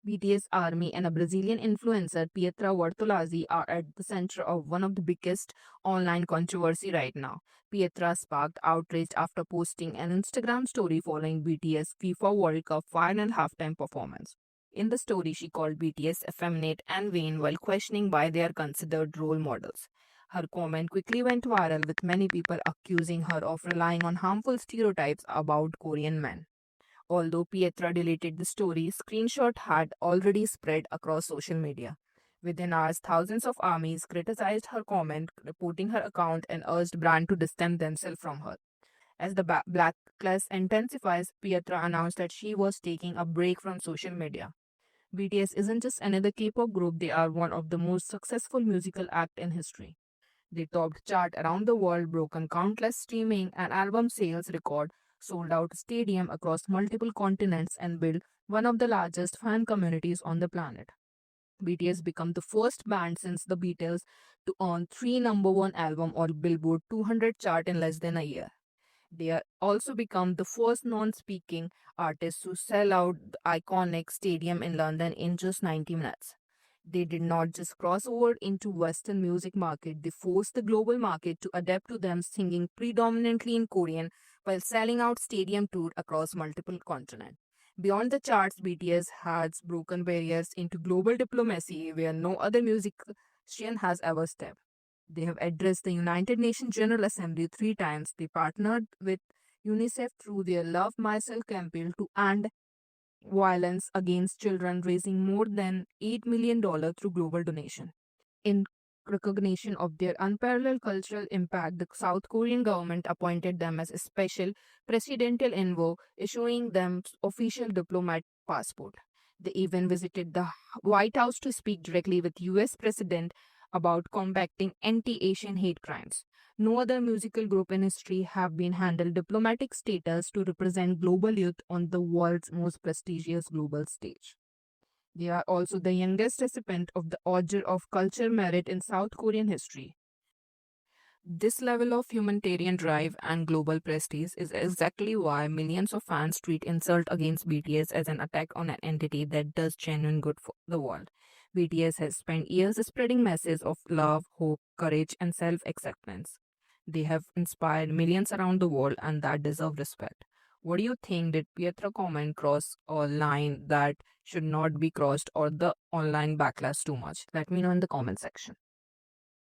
BTS Army and a Brazilian influencer, Pietra Bartolazzi, are at the center of one of the biggest online controversy right now. Pietra sparked outrage after posting an Instagram story following BTS FIFA World Cup final halftime performance. In the story, she called BTS effeminate and vain while questioning why they are considered role models. Her comment quickly went viral, with many people accusing her of relying on harmful stereotypes about Korean men. Although Pietra deleted the story, screenshot had already spread across social media. Within hours, thousands of armies criticized her comment, reporting her account and urged brand to distance themselves from her. As the backlash intensifies, Pietra announced that she was taking a break from social media. BTS isn't just another K-pop group, they are one of the most successful musical acts in history. They topped chart around the world, broken countless streaming and album sales record, sold out stadium across multiple continents, and built one of the largest fan communities on the planet. BTS became the first band since the Beatles to earn three number one album or Billboard 200 chart in less than a year. They are also become the first non-speaking artists to sell out the iconic stadium in London in just 90 minutes. They did not just cross over into Western music market, they forced the global market to adapt to them, singing predominantly in Korean while selling out stadium tour across multiple continents. Beyond the charts, BTS has broken barriers into global diplomacy where no other musician has ever stepped. They have addressed the United Nations General Assembly three times. They partnered with UNICEF through their Love Myself campaign to end violence against children, raising more than $8 million through global donation. In recognition of their unparalleled cultural impact, the South Korean government appointed them as a special presidential envoy, issuing them official diplomat passport. They even visited the White House to speak directly with US President about combating anti-Asian hate crimes. No other musical group in history have been handled diplomatic status to represent global youth on the world's most prestigious global stage. They are also the youngest recipient of the Order of Culture Merit in South Korean history. This level of humanitarian drive and global prestige is exactly why millions of fans treat insult against BTS as an attack on an entity that does genuine good for the world. BTS has spent years spreading messages of love, hope, courage, and self acceptance. They have inspired millions around the world and that deserve respect. What do you think? Did Pietra comment cross a line that should not be crossed or the online backlash too much? Let me know in the comment section.